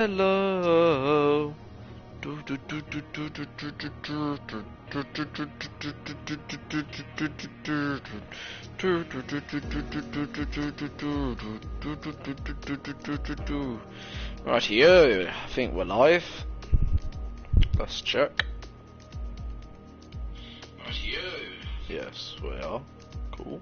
Hello. Rightio, I think we're live. Let's check. Rightio. Yes, we are. Cool.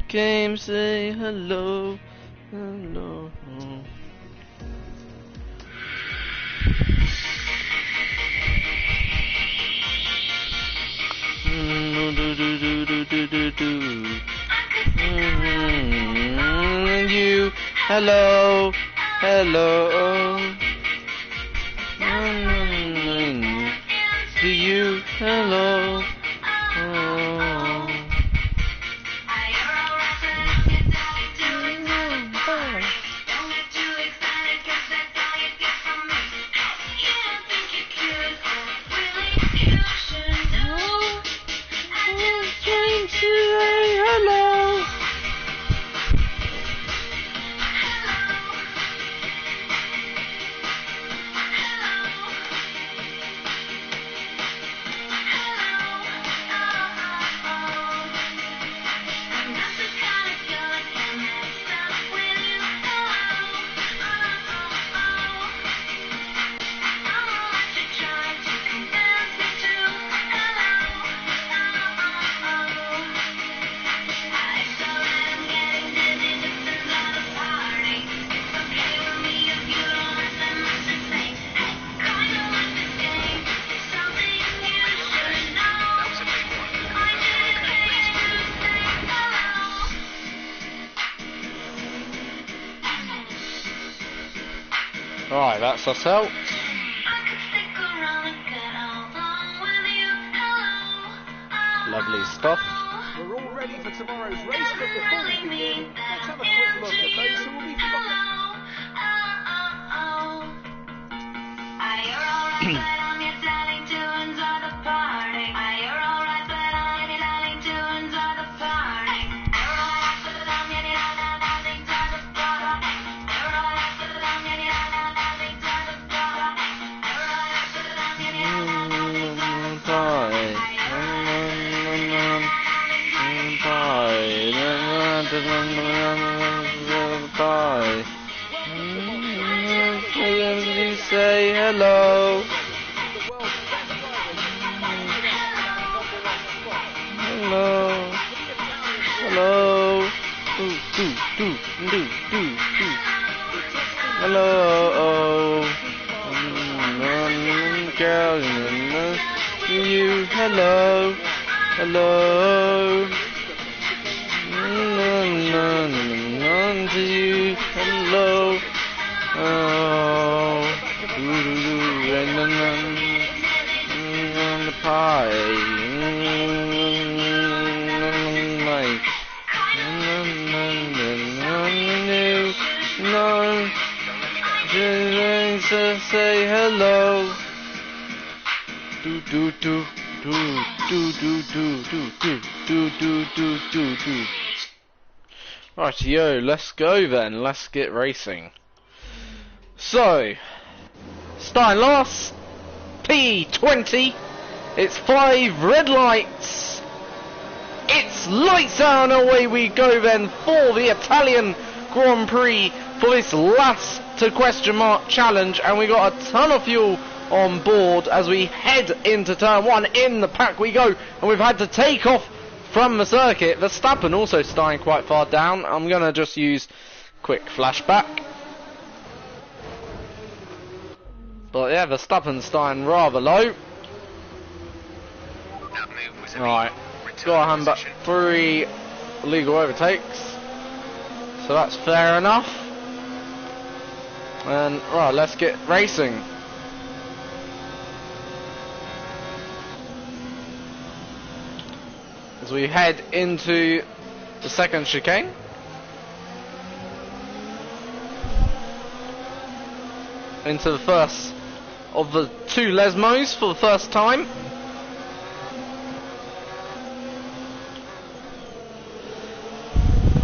Came say hello, hello. You, hello, hello. To you, hello. Alright, that's us out. Lovely stuff. We're all ready for tomorrow's race, but before we begin, let's have a quick look at those who will be Say hello. Hello. Hello. Hello. Girl, you. Hello. Hello. To you. Hello. Oh. And the pie. No. Just say hello. Rightio, let's go then. Let's get racing. So, starting last, P20, it's 5 red lights, it's lights out and away we go then for the Italian Grand Prix for this last to question mark challenge, and we got a ton of fuel on board as we head into turn 1. In the pack we go, and we've had to take off from the circuit. Verstappen also starting quite far down. I'm going to just use quick flashback. But yeah, Verstappen's starting rather low. Alright, got a hand back 3 legal overtakes. So that's fair enough. And right, let's get racing. as we head into the second chicane. Into the first of the two Lesmos for the first time.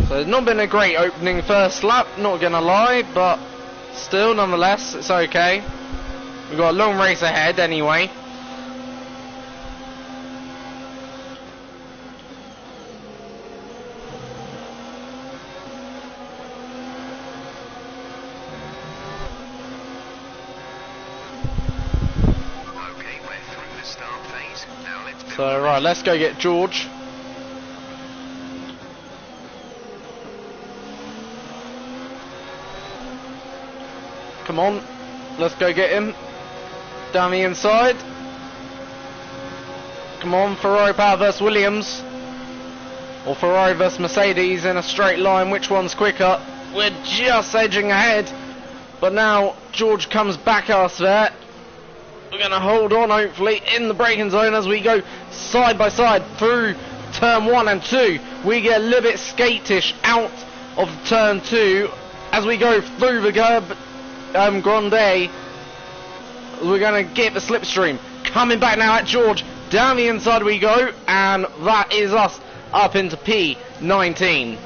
So it's not been a great opening first lap, not gonna lie, but still, nonetheless, it's okay. We've got a long race ahead anyway. So right, let's go get George. Come on, let's go get him. Down the inside. Come on, Ferrari power versus Williams. Or Ferrari versus Mercedes in a straight line. Which one's quicker? We're just edging ahead. But now George comes back us there. We're going to hold on, hopefully, in the braking zone as we go side by side through turn 1 and 2. We get a little bit skatish out of turn 2 as we go through the Grande. We're going to get the slipstream. Coming back now at George. Down the inside we go, and that is us up into P19.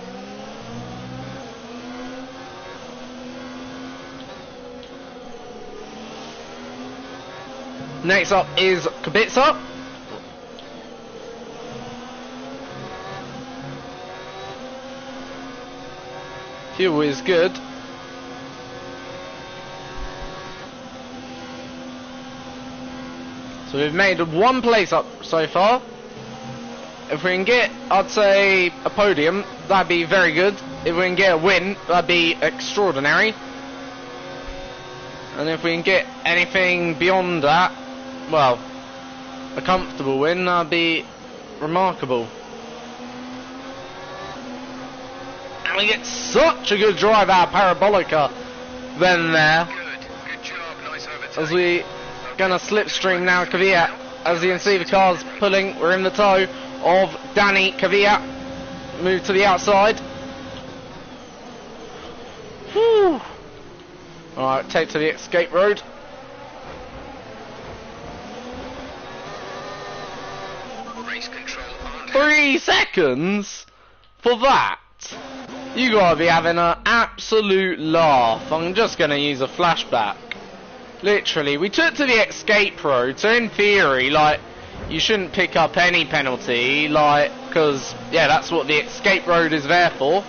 Next up is Kubica. Fuel is good. So we've made one place up so far. If we can get, I'd say, a podium, that'd be very good. If we can get a win, that'd be extraordinary. And if we can get anything beyond that, well, a comfortable win, that'd be remarkable. And we get such a good drive out of Parabolica then there. Good job, nice overtake. As we gonna slipstream now Kvyat. As you can see the car's pulling, we're in the tow of Danny Kvyat. Move to the outside. Whew. Alright, take to the escape road. Race control on. 3 seconds for that. You gotta be having an absolute laugh. I'm just gonna use a flashback. Literally, we took to the escape road, so in theory, like, you shouldn't pick up any penalty, like, because, yeah, that's what the escape road is there for.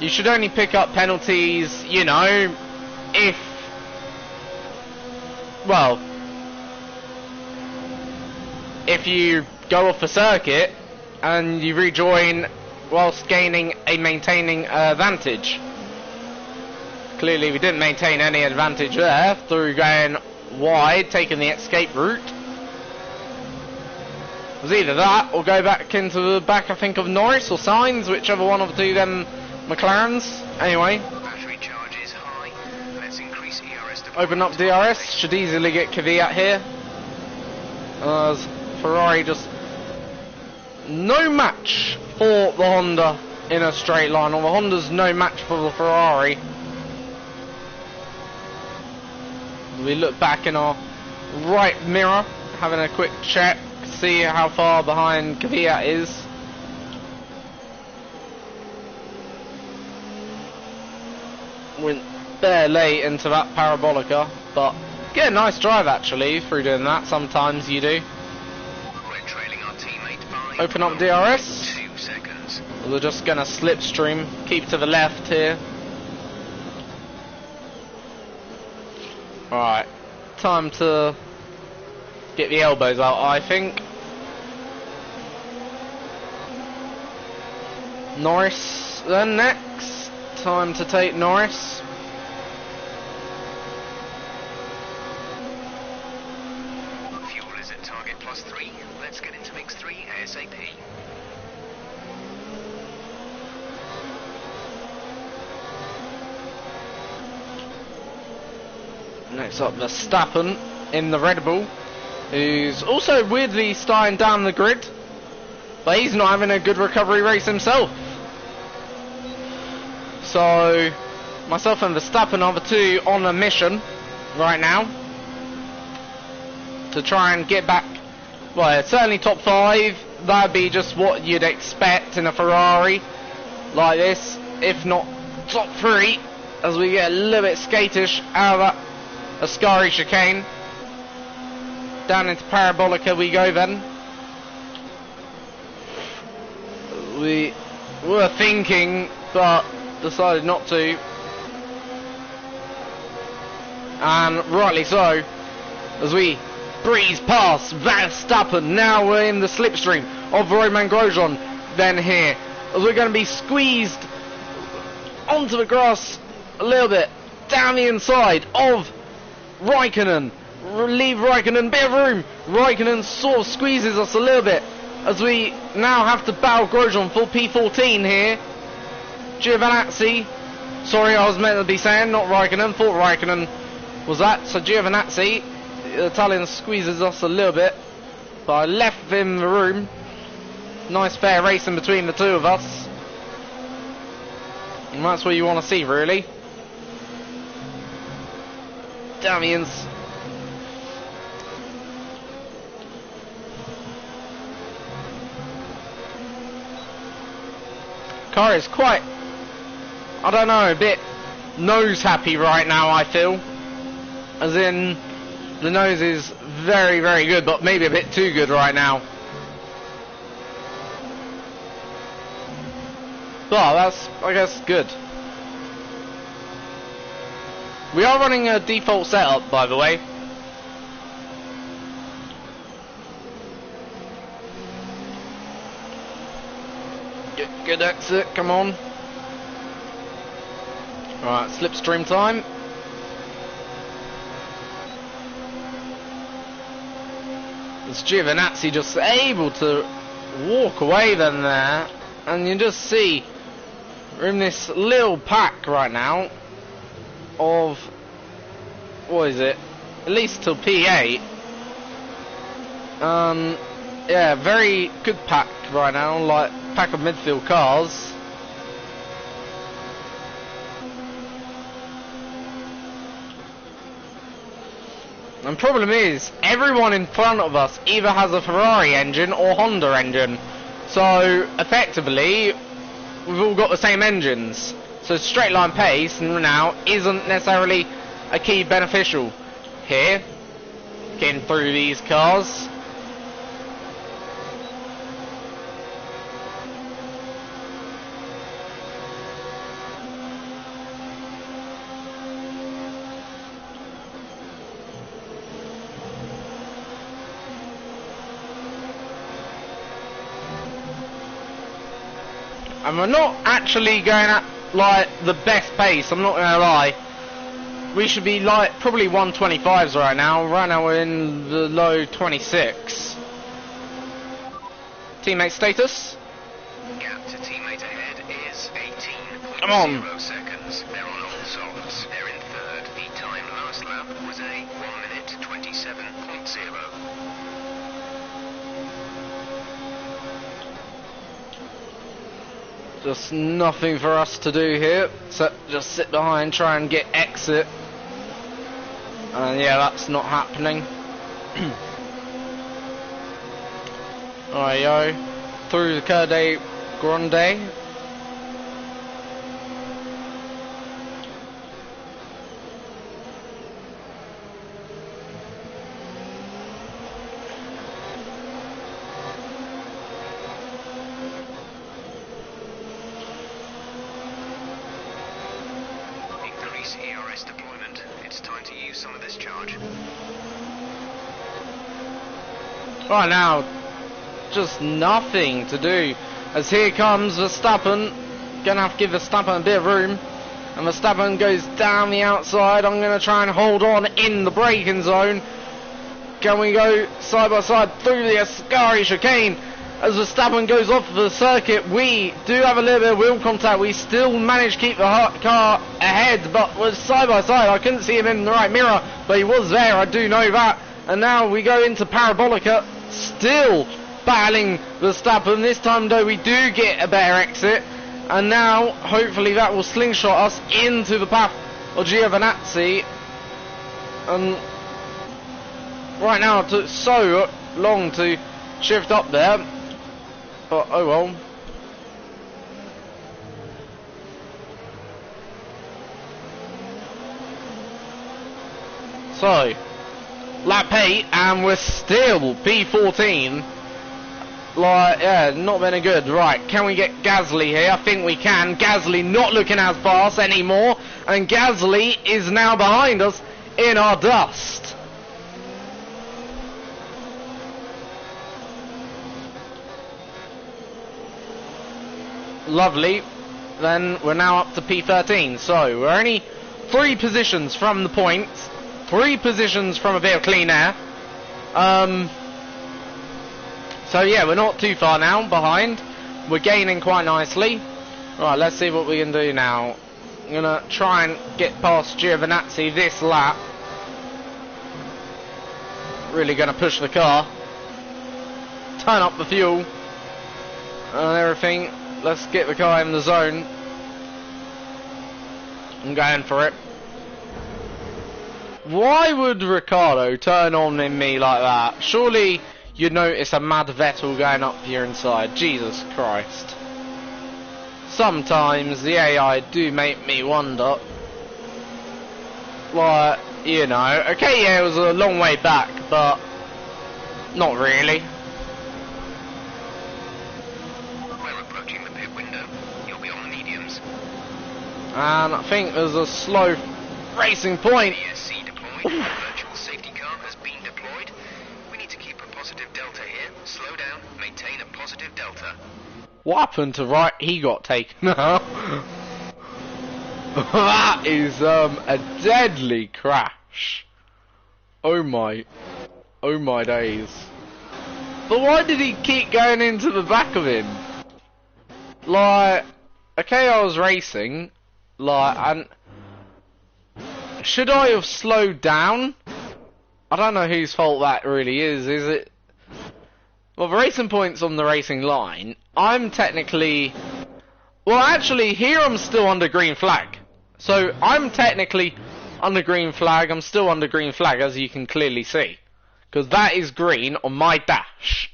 You should only pick up penalties, you know, if, well, if you go off the circuit and you rejoin whilst maintaining advantage. Clearly we didn't maintain any advantage there through going wide, taking the escape route. It was either that or go back into the back, I think, of Norris or Sainz, whichever one of the two them McLarens. Anyway, Battery charge is high. Let's increase ERS to open up DRS, should easily get Kvyat here. As Ferrari just no match for the Honda in a straight line, or the Honda's no match for the Ferrari. We look back in our right mirror, having a quick check, see how far behind Kvyat is. Went bare late into that Parabolica, but get a nice drive actually through doing that. Sometimes you do. We're trailing our teammate by Open up DRS. 2 seconds. We're just gonna slipstream, keep to the left here. Alright, time to get the elbows out, I think. Norris then next. Time to take Norris. Fuel is at target +3. Let's get into mix 3 ASAP. Next up, Verstappen in the Red Bull, who's also weirdly starting down the grid. but he's not having a good recovery race himself. So myself and Verstappen are the two on a mission right now to try and get back. Well, certainly top 5. That'd be just what you'd expect in a Ferrari like this, if not top 3, as we get a little bit skatish out of that Ascari chicane. Down into Parabolica we go then. We were thinking, but decided not to. And rightly so, as we breeze past Verstappen. Now we're in the slipstream of Romain Grosjean. Then here, as we're going to be squeezed onto the grass a little bit, down the inside of Raikkonen. Leave Raikkonen, bit of room. Raikkonen sort of squeezes us a little bit, as we now have to battle Grosjean for P14 here. Giovinazzi, sorry, I was meant to be saying, not Raikkonen, thought Raikkonen was that. So Giovinazzi, the Italian, squeezes us a little bit, but I left him the room. Nice fair racing between the two of us, and that's what you want to see, really. Damians. Car is quite, I don't know, a bit nose happy right now, I feel. As in, the nose is very, very good, but maybe a bit too good right now. Well, that's, I guess, good. We are running a default setup, by the way. Good exit, come on. Alright, slipstream time. It's Giovinazzi just able to walk away then there, and you just see we're in this little pack right now of, what is it, at least till P8. Yeah, very good pack right now, like pack of midfield cars. And problem is, everyone in front of us either has a Ferrari engine or Honda engine. So effectively, we've all got the same engines. So straight line pace now isn't necessarily a key beneficial here. Getting through these cars. And we're not actually going at like the best pace, I'm not gonna lie. We should be like probably 125s right now. Right now we're in the low 26. Teammate status? Gap to teammate ahead is 18.0 Come on. seconds. They're on all softs. They're in third. The time last lap was a 1 minute 27.0. Just nothing for us to do here, so just sit behind, try and get exit. And yeah, that's not happening. Alright, yo, through the Cerde Grande. ERS deployment. It's time to use some of this charge. Right now, just nothing to do. As here comes Verstappen. Gonna have to give Verstappen a bit of room. And Verstappen goes down the outside. I'm gonna try and hold on in the braking zone. Can we go side by side through the Ascari chicane? As Verstappen goes off the circuit, we do have a little bit of wheel contact. We still manage to keep the car ahead, but was side by side. I couldn't see him in the right mirror, but he was there, I do know that. And now we go into Parabolica, still battling Verstappen. This time though we do get a better exit, and now hopefully that will slingshot us into the path of Giovinazzi. And right now it took so long to shift up there, but oh well. So, lap 8, and we're still P14. Like, yeah, not very good. Right, can we get Gasly here? I think we can. Gasly not looking as fast anymore, and Gasly is now behind us in our dust. Lovely. Then we're now up to P13, so we're only 3 positions from the points. 3 positions from a bit of clean air. So yeah, we're not too far now behind. We're gaining quite nicely. Right, let's see what we can do now. I'm gonna try and get past Giovinazzi this lap. Really gonna push the car. Turn up the fuel and everything. Let's get the car in the zone. I'm going for it. Why would Ricciardo turn on in me like that? Surely you'd notice a mad Vettel going up here inside. Jesus Christ. Sometimes the AI do make me wonder. Like, you know, okay, yeah, it was a long way back, but not really. We're approaching the pit window. You'll be on the mediums. And I think there's a slow racing point. ESC deployed. The virtual safety car has been deployed. We need to keep a positive delta here. Slow down. Maintain a positive delta. What happened to right? He got taken out. That is a deadly crash. Oh my days. But why did he keep going into the back of him? Like, okay, I was racing, like, and should I have slowed down? I don't know whose fault that really is it? Well, the racing point's on the racing line. I'm technically... Well, actually, here I'm still under green flag. So, I'm technically under green flag. I'm still under green flag, as you can clearly see. Because that is green on my dash.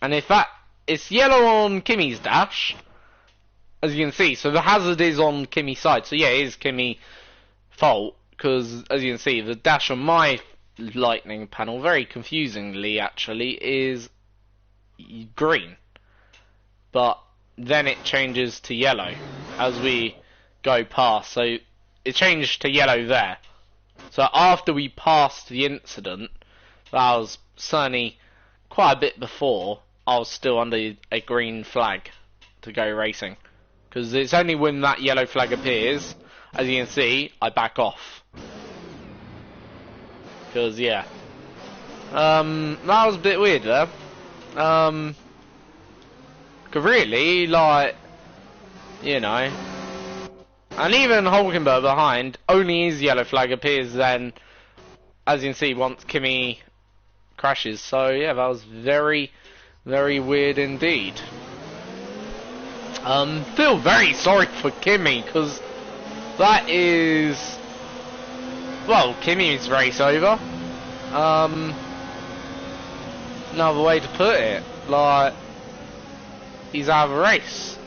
And if that... It's yellow on Kimi's dash, as you can see. So, the hazard is on Kimi's side. So, yeah, it is Kimi's fault. Because, as you can see, the dash on my lightning panel, very confusingly, actually, is green. But then it changes to yellow as we go past. So it changed to yellow there. So after we passed the incident, that was certainly quite a bit before, I was still under a green flag to go racing. Because it's only when that yellow flag appears, as you can see, I back off. Because, yeah. That was a bit weird there. Cause really, like, you know, and even Hulkenberg behind, only his yellow flag appears then, as you can see, once Kimi crashes. So yeah, that was very, very weird indeed. Feel very sorry for Kimi, because that is, well, Kimi's race over. Another way to put it, like, he's out of a race.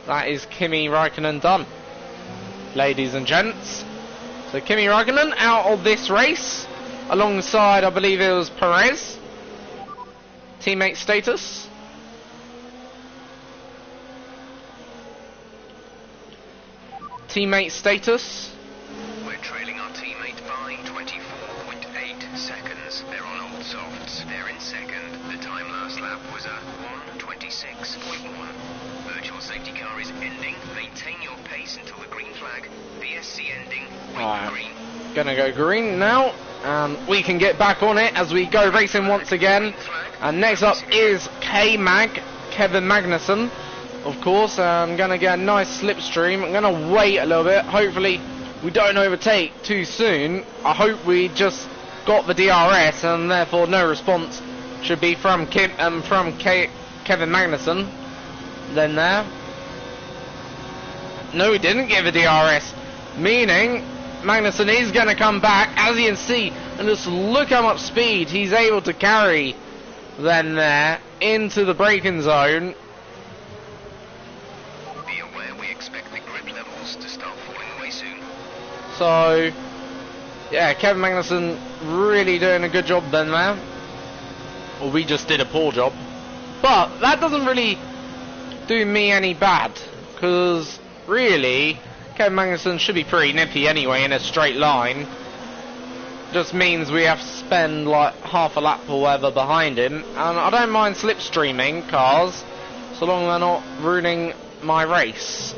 That is Kimi Räikkönen done, ladies and gents. So Kimi Räikkönen out of this race, alongside, I believe it was Perez. Teammate status. Teammate status. We're trailing our teammate by 24.8 seconds. They're on old softs. They're in second. The time last lap was a 1:26.1. Virtual safety car is ending. Maintain your pace until the green flag. BSC ending. Wait for green. Gonna go green now, and we can get back on it as we go racing once again. And next up is K-Mag, Kevin Magnussen, of course. I'm gonna get a nice slipstream. I'm gonna wait a little bit. Hopefully we don't overtake too soon. I hope we just got the DRS and therefore no response should be from Kevin Magnussen. Then there. No, he didn't give a DRS, meaning Magnussen is going to come back, as you can see, and just look how much speed he's able to carry then there into the braking zone. Be aware we expect the grip levels to start falling away soon. So, yeah, Kevin Magnussen really doing a good job then there. Or we just did a poor job. But that doesn't really do me any bad, because really, Kevin Magnussen should be pretty nippy anyway in a straight line. Just means we have to spend like half a lap or whatever behind him, and I don't mind slipstreaming cars so long they're not ruining my race.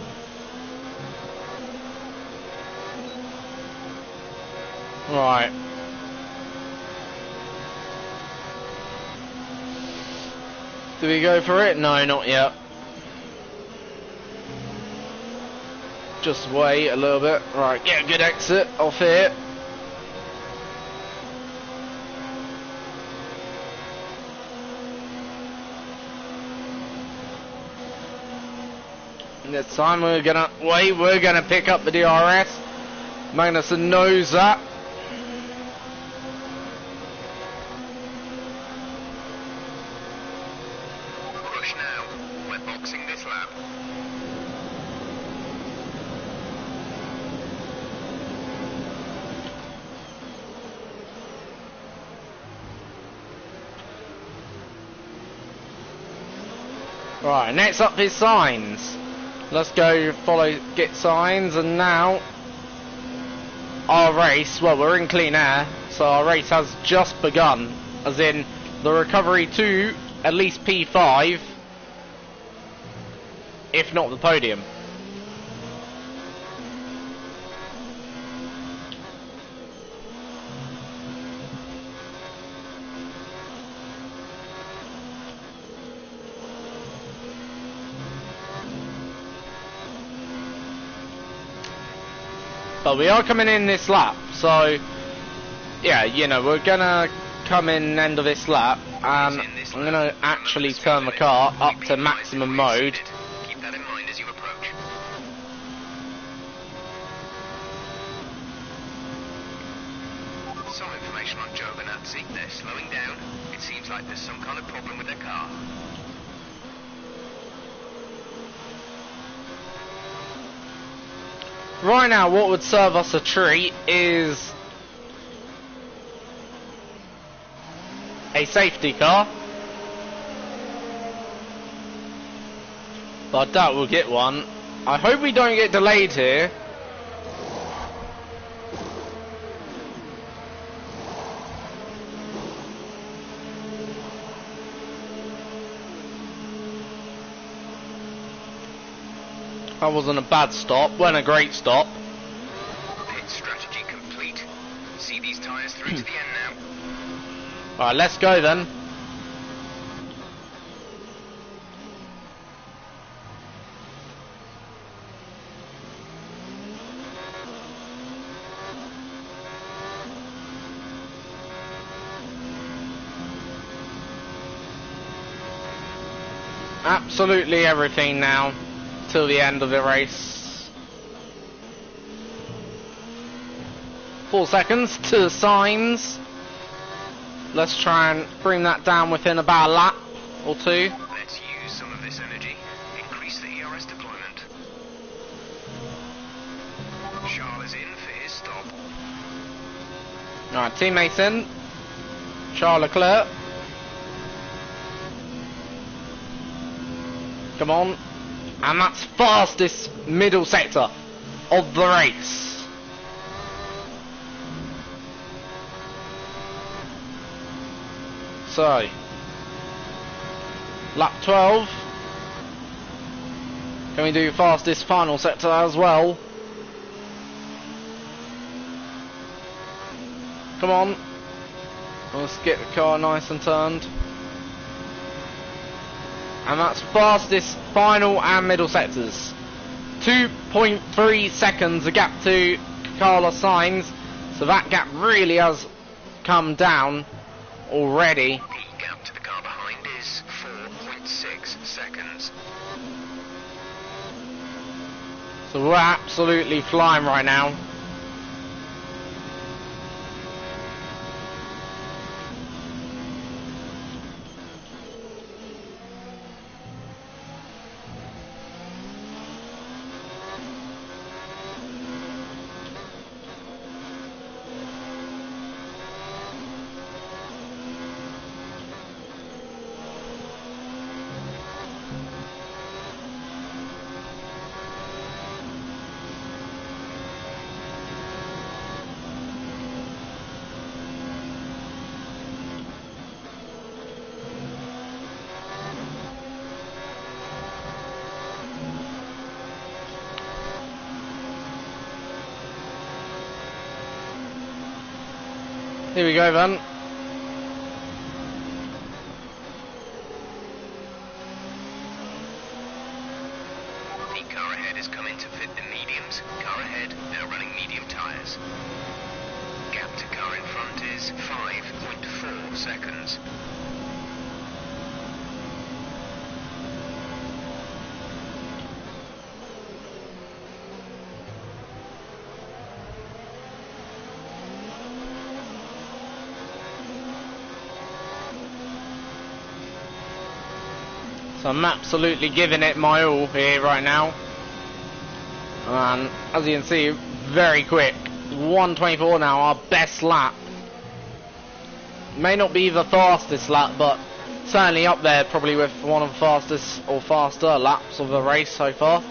Right. Do we go for it? No, not yet. Just wait a little bit. Right, get a good exit off here. This time we're gonna wait, we're gonna pick up the DRS. Magnussen knows that. Push now. We're boxing this lap. Right, next up is signs. Let's go follow, get signs, and now our race, well, we're in clean air, so our race has just begun, as in the recovery to at least P5, if not the podium. But we are coming in this lap, so yeah, you know, we're gonna come in end of this lap, and I'm gonna actually turn the car up to maximum mode. Keep that in mind as you approach. Some information on Giovinazzi. They're slowing down. It seems like there's some kind of problem with their car. Right now, what would serve us a treat is a safety car. But I doubt we'll get one. I hope we don't get delayed here. That wasn't a bad stop, wasn't a great stop. Pit strategy complete. See these tyres through to the end now. Alright, let's go then. Absolutely everything now. Till the end of the race. 4 seconds to the signs. Let's try and bring that down within about a lap or two. Let's use some of this energy. Increase the ERS deployment. Charles is in for his stop. Alright, teammates in. Charles Leclerc. Come on. And that's fastest middle sector of the race. So, lap 12. Can we do fastest final sector as well? Come on. Let's get the car nice and turned. And that's fastest final and middle sectors. 2.3 seconds, a gap to Carlos Sainz. So that gap really has come down already. The gap to the seconds. So we're absolutely flying right now. Here we go then. The car ahead is coming to fit the mediums. Car ahead, they're running medium tyres. Gap to car in front is 5.4 seconds. So I'm absolutely giving it my all here right now. And as you can see, very quick. 1:24 now, our best lap. May not be the fastest lap, but certainly up there probably with one of the fastest or faster laps of the race so far.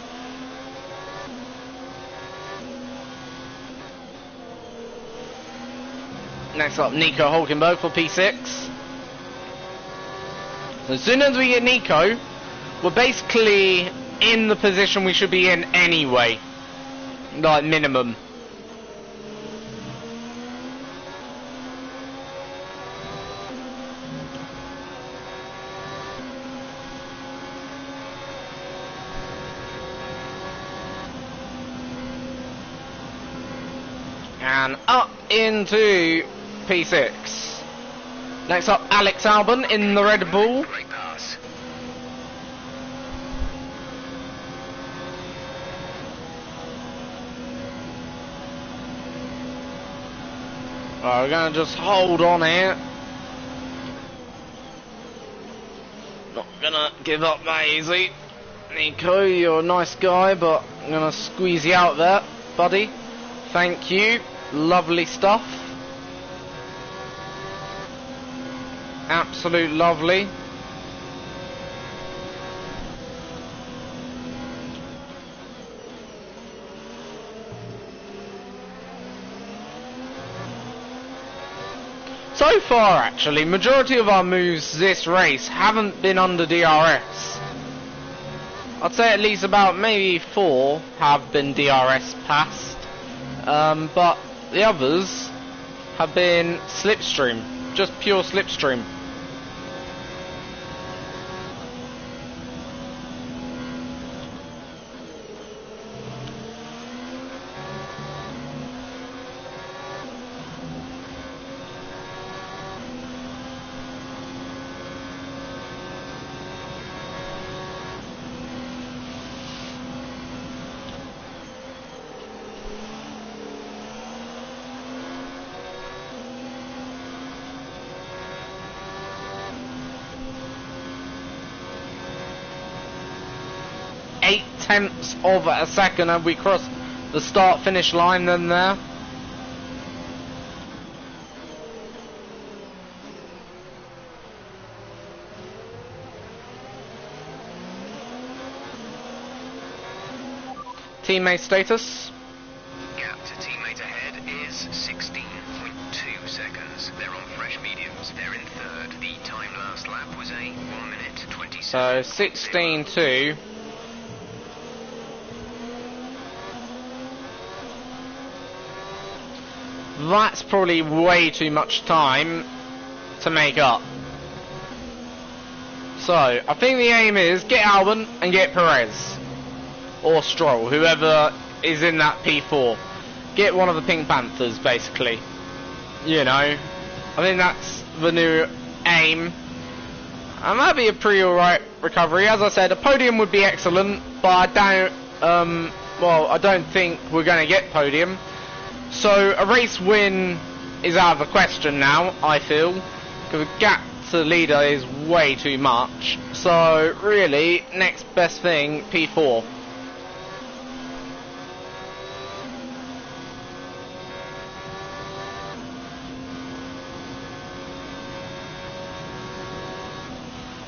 Next up, Nico Hulkenberg for P6. So as soon as we get Nico, we're basically in the position we should be in anyway. Like minimum. And up into P6. Next up, Alex Albon in the Red Bull. Great pass. Right, we're gonna just hold on here. Not gonna give up that easy. Nico, you're a nice guy, but I'm gonna squeeze you out there, buddy. Thank you. Lovely stuff. Absolute lovely. So far, actually, majority of our moves this race haven't been under DRS. I'd say at least about maybe 4 have been DRS passed, but the others have been slipstream, just pure slipstream. Tenths of a second and we cross the start finish line then there. Teammate status. Gap to teammate ahead is 16.2 seconds. They're on fresh mediums. They're in third. The time last lap was a 1 minute 27. So 16.2. That's probably way too much time to make up. So, I think the aim is get Albon and get Perez. Or Stroll, whoever is in that P4. Get one of the Pink Panthers, basically. You know, I think that's the new aim. And that'd be a pretty alright recovery. As I said, a podium would be excellent, but I don't think we're going to get podium. So a race win is out of the question now, I feel, because the gap to the leader is way too much. So really, next best thing, P4.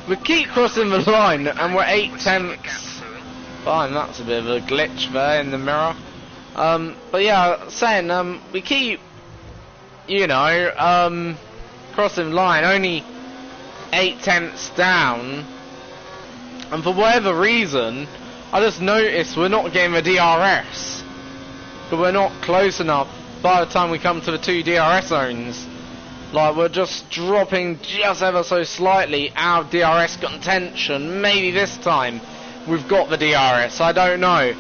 We keep crossing the line and we're 8/10. Fine, that's a bit of a glitch there in the mirror. But yeah, saying, we keep, crossing the line, only 8/10 down. And for whatever reason, I just noticed we're not getting the DRS. But we're not close enough by the time we come to the 2 DRS zones. Like, we're just dropping just ever so slightly out of DRS contention. Maybe this time we've got the DRS, I don't know.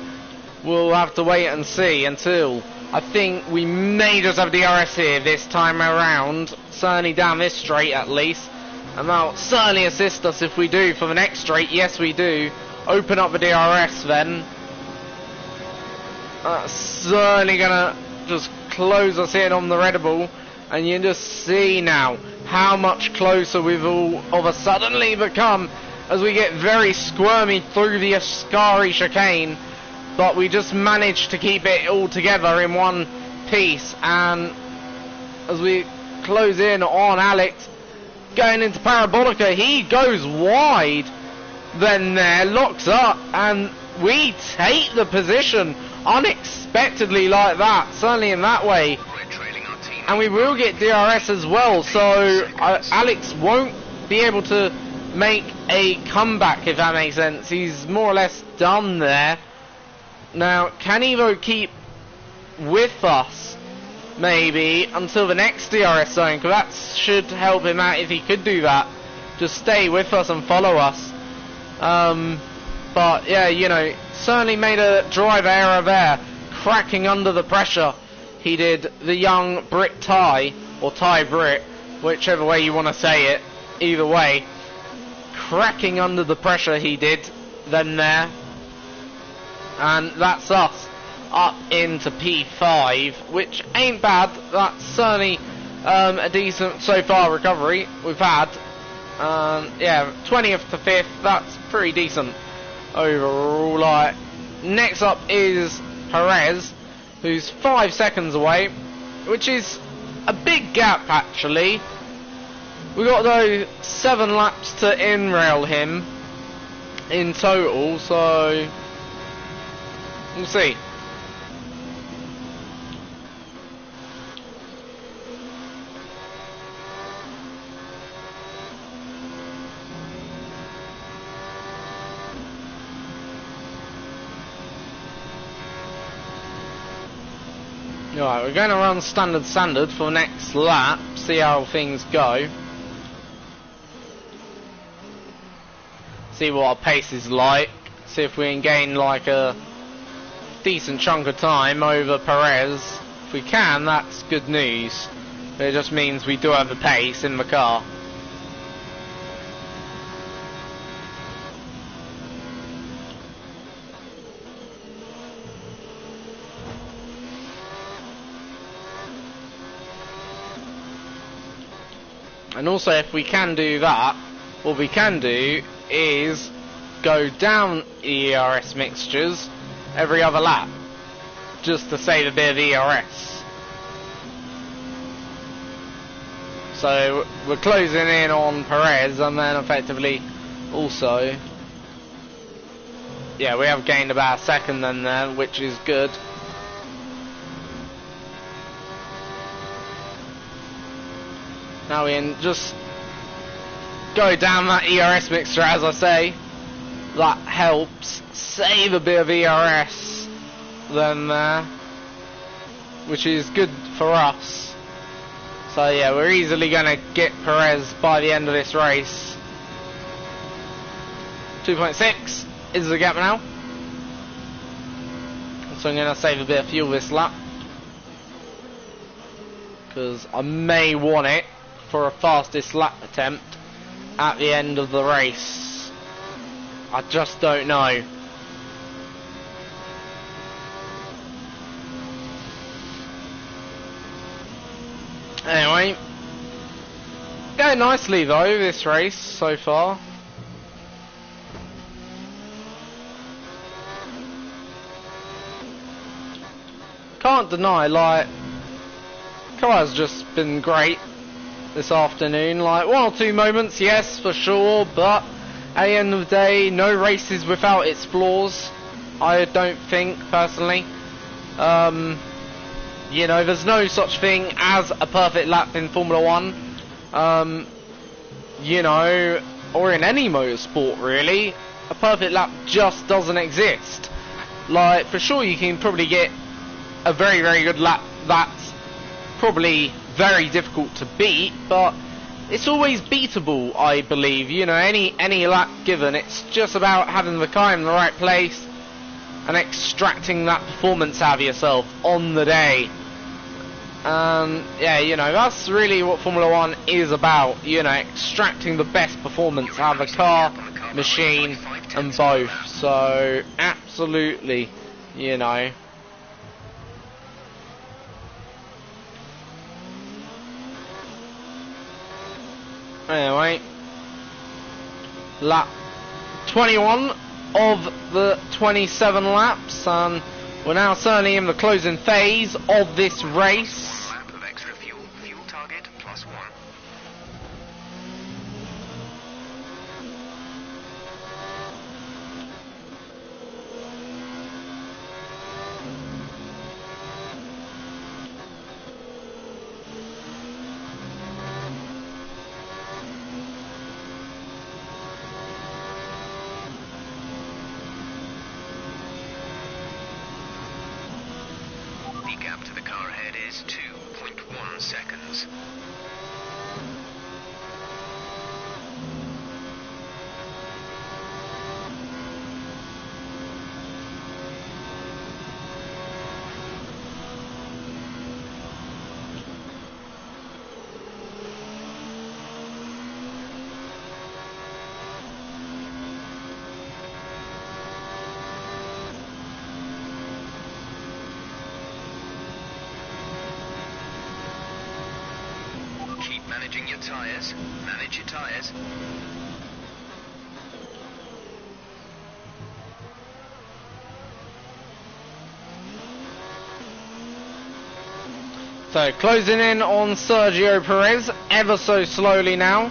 We'll have to wait and see until I think we may just have DRS here this time around. Certainly down this straight at least. And that'll certainly assist us if we do for the next straight. Yes, we do. Open up the DRS then. That's certainly gonna just close us in on the Red Bull. And you just see now how much closer we've all of a suddenly become as we get very squirmy through the Ascari chicane. But we just managed to keep it all together in one piece. And as we close in on Alex going into Parabolica, he goes wide. Then there, locks up, and we take the position unexpectedly like that. Certainly in that way. And we will get DRS as well, so Alex won't be able to make a comeback, if that makes sense. He's more or less done there. Now, can he though keep with us, maybe, until the next DRS zone? Because that should help him out if he could do that. Just stay with us and follow us. But, yeah, certainly made a driver error there, cracking under the pressure. He did the young Brit Ty, or Ty Brit, whichever way you want to say it, either way. Cracking under the pressure he did, then there. And that's us, up into P5, which ain't bad. That's certainly a decent, so far, recovery we've had. Yeah, 20th to 5th, that's pretty decent overall. Like, next up is Perez, who's 5 seconds away, which is a big gap actually. We got those 7 laps to in-rail him in total, so we'll see. Alright, we're going to run standard for the next lap, see how things go. See what our pace is like, see if we can gain like a decent chunk of time over Perez. If we can, that's good news. But it just means we do have the pace in the car. And also, if we can do that, what we can do is go down ERS mixtures every other lap, just to save a bit of ERS. So we're closing in on Perez, and then effectively also, yeah, we have gained about a second then there, which is good. Now we can just go down that ERS mixture, as I say. That helps save a bit of ERS then there, which is good for us. So yeah, we're easily going to get Perez by the end of this race. 2.6 is the gap now. So I'm going to save a bit of fuel this lap, because I may want it for a fastest lap attempt at the end of the race. I just don't know. Anyway, going nicely though, this race so far. Can't deny, like, car's just been great this afternoon. Like, one or two moments, yes, for sure, but at the end of the day, no race is without its flaws, I don't think, personally. You know, there's no such thing as a perfect lap in Formula 1. You know, or in any motorsport, really. A perfect lap just doesn't exist. Like, for sure you can probably get a very, very good lap that's probably very difficult to beat, but it's always beatable, I believe. You know, any lap given, it's just about having the car in the right place and extracting that performance out of yourself on the day. Yeah, you know, that's really what Formula 1 is about, you know, extracting the best performance out of the car, machine, and both. So, absolutely, you know. Anyway, lap 21 of the 27 laps, and we're now certainly in the closing phase of this race. Lap of extra fuel. Fuel target +1. The gap to the car ahead is 2.1 seconds. Keep managing your tyres. Manage your tyres. So, closing in on Sergio Perez, ever so slowly now.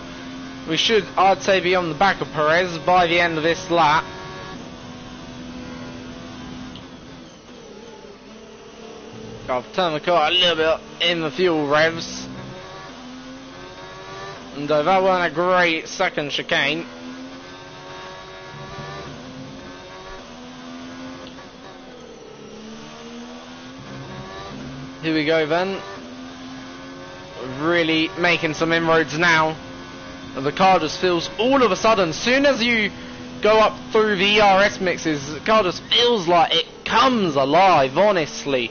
We should, I'd say, be on the back of Perez by the end of this lap. I've turned the car a little bit in the fuel revs. And that wasn't a great second chicane. Here we go then. Really making some inroads now. And the car just feels all of a sudden, as soon as you go up through the ERS mixes, the car just feels like it comes alive, honestly.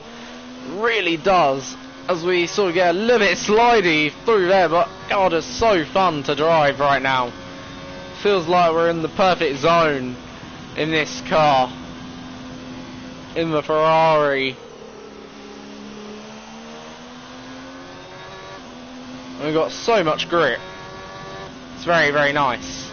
Really does. As we sort of get a little bit slidey through there, but God, it's so fun to drive right now. Feels like we're in the perfect zone in this car. In the Ferrari. And we've got so much grip. It's very, very nice.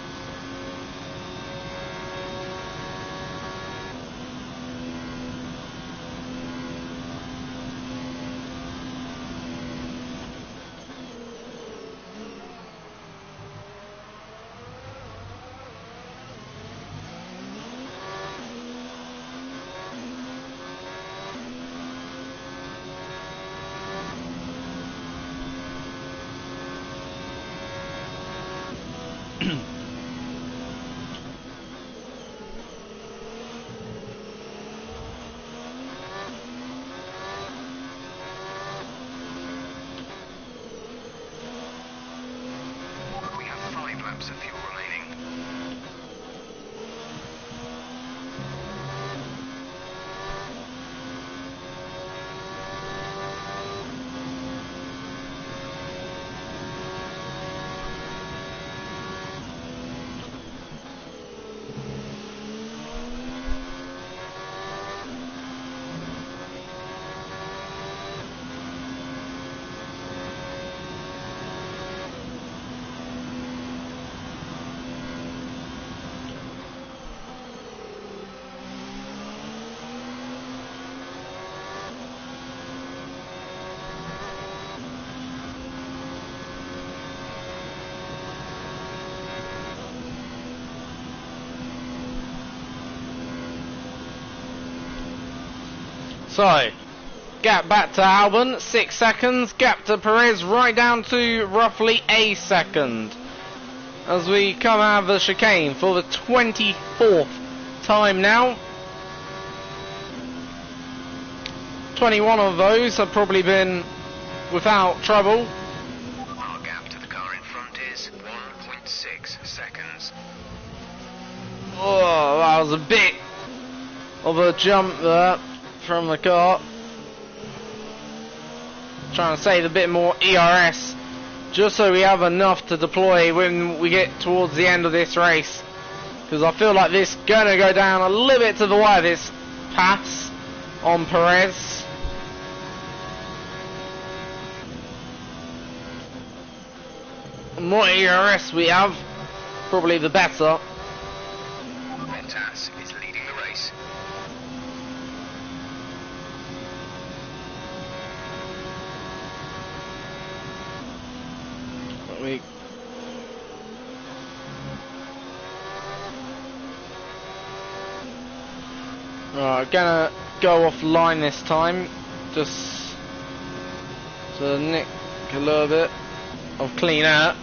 So, gap back to Albon, 6 seconds. Gap to Perez right down to roughly a second. As we come out of the chicane for the 24th time now. 21 of those have probably been without trouble. Our gap to the car in front is 1.6 seconds. Oh, that was a bit of a jump there from the car. Trying to save a bit more ERS, just so we have enough to deploy when we get towards the end of this race. Because I feel like this is going to go down a little bit to the wire, this pass on Perez. The more ERS we have, probably the better. Bottas is leading the race. Right, gonna go offline this time, just to nick a little bit of clean air.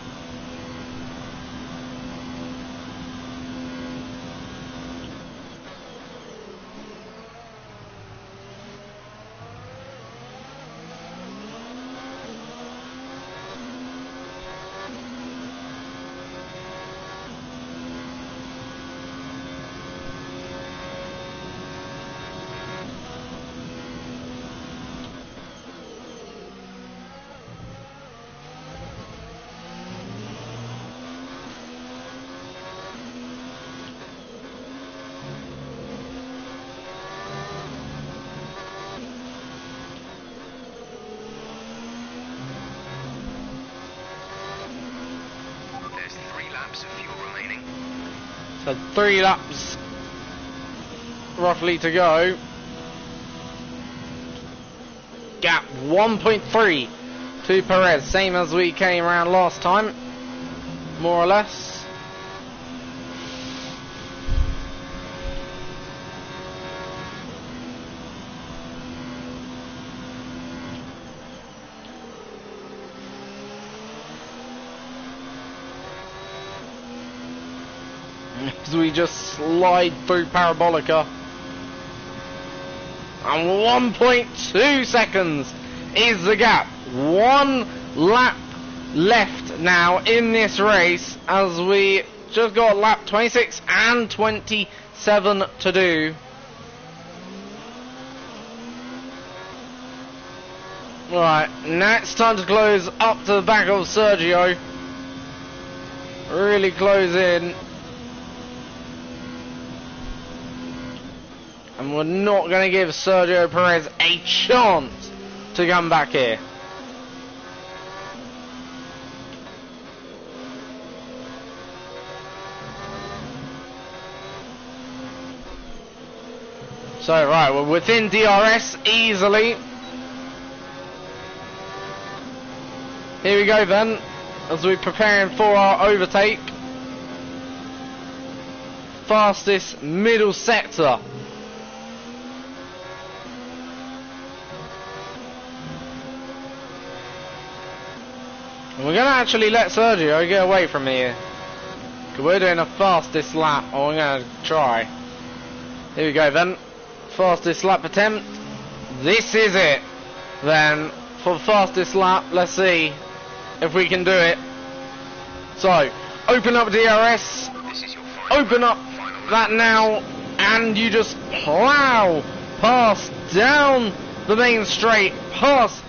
There's 3 laps of fuel remaining. So 3 laps roughly to go. Gap 1.3 to Perez, same as we came around last time, more or less. As we just slide through Parabolica. And 1.2 seconds is the gap. 1 lap left now in this race, as we just got lap 26 and 27 to do. Right, now it's time to close up to the back of Sergio. Really close in. And we're not going to give Sergio Perez a chance to come back here. So, right, we're within DRS easily. Here we go then, as we're preparing for our overtake. Fastest middle sector. We're going to actually let Sergio get away from here. Because we're doing a fastest lap, or we're going to try. Here we go then. Fastest lap attempt. This is it. Then, for the fastest lap, let's see if we can do it. So, open up DRS. Open up that now. And you just plow past down the main straight. Past,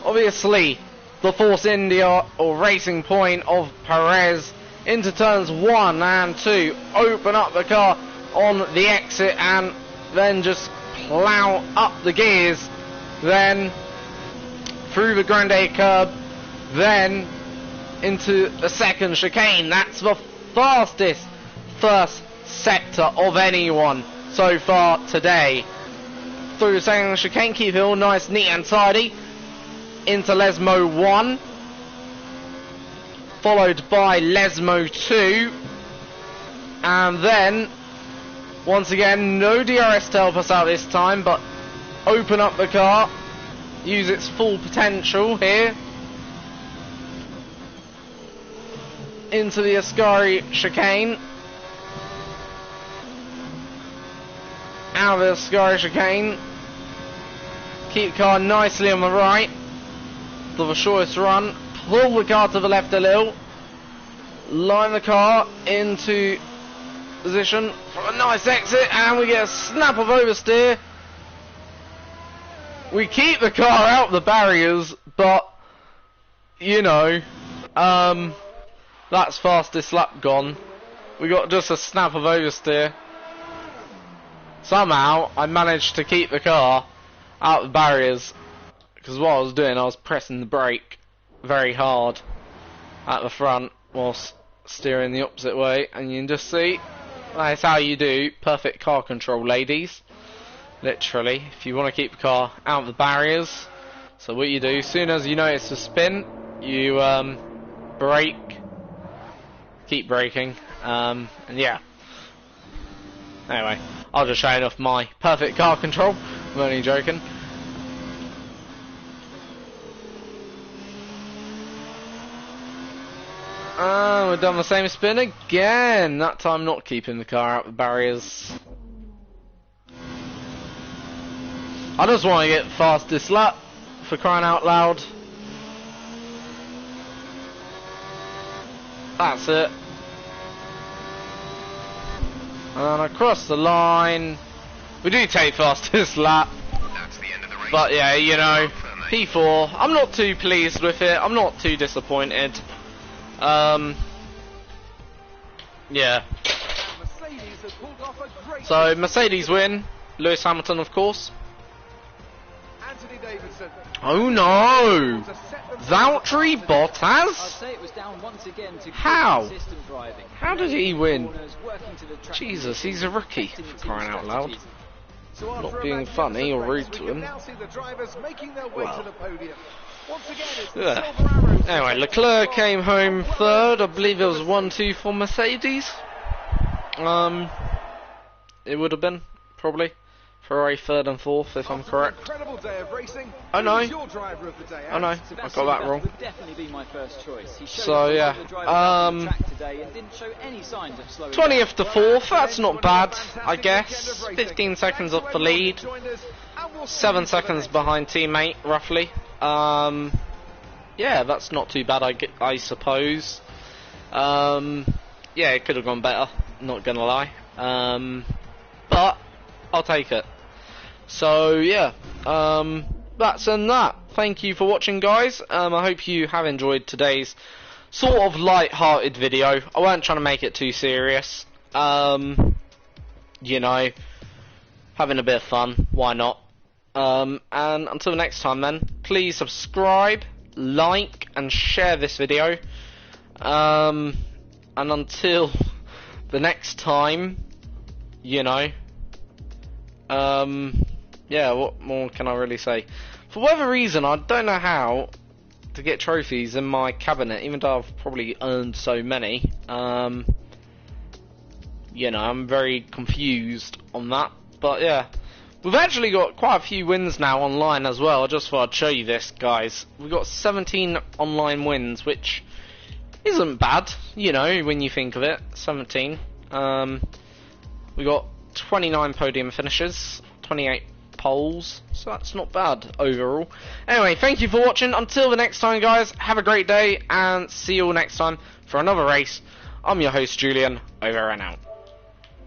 obviously, the Force India or Racing Point of Perez into turns 1 and 2. Open up the car on the exit and then just plow up the gears. Then through the Grande curb. Then into the second chicane. That's the fastest first sector of anyone so far today. Through the second chicane, keep it all nice, neat and tidy. Into Lesmo 1, followed by Lesmo 2, and then once again no DRS to help us out this time, but open up the car, use its full potential here. Into the Ascari chicane. Out of the Ascari chicane. Keep the car nicely on the right for the shortest run. Pull the car to the left a little. Line the car into position for a nice exit, and we get a snap of oversteer. We keep the car out of the barriers, but you know, that's fastest lap gone. We got just a snap of oversteer. Somehow I managed to keep the car out of the barriers, because what I was doing, I was pressing the brake very hard at the front whilst steering the opposite way, and you can just see that's how you do perfect car control, ladies. Literally, if you want to keep the car out of the barriers, so what you do, as soon as you notice a spin, you brake, keep braking, and yeah. Anyway, I'll just show off my perfect car control. I'm only joking. We've done the same spin again. That time not keeping the car out of the barriers. I just want to get fastest lap, for crying out loud. That's it. And across the line. We do take fastest lap. That's the end of the race. But yeah, you know, P4. I'm not too pleased with it. I'm not too disappointed. Yeah. So Mercedes win. Lewis Hamilton, of course. Oh no! Valtteri Bottas? How? How did he win? Jesus, he's a rookie, for crying out loud. Not being funny or rude to him. Well. Yeah. Anyway, Leclerc came home third. I believe it was 1-2 for Mercedes. It would have been, probably. Ferrari third and fourth, if I'm correct. Oh no. Oh no, I got that wrong. So yeah, 20th to 4th, that's not bad, I guess. 15 seconds off the lead. 7 seconds behind teammate, roughly. Yeah, that's not too bad, I suppose. Yeah, it could have gone better, not gonna lie. But I'll take it. So yeah, that's and that. Thank you for watching, guys. I hope you have enjoyed today's sort of light-hearted video. I weren't trying to make it too serious. You know, having a bit of fun, why not? And until next time then, please subscribe, like and share this video. And until the next time, you know, yeah, what more can I really say? For whatever reason, I don't know how to get trophies in my cabinet, even though I've probably earned so many. You know, I'm very confused on that. But yeah, we've actually got quite a few wins now online as well. I just thought I'd show you this, guys. We've got 17 online wins, which isn't bad, you know, when you think of it. 17. We got 29 podium finishes, 28 poles, so that's not bad overall. Anyway, thank you for watching. Until the next time, guys, have a great day, and see you all next time for another race. I'm your host, Julian, over and out.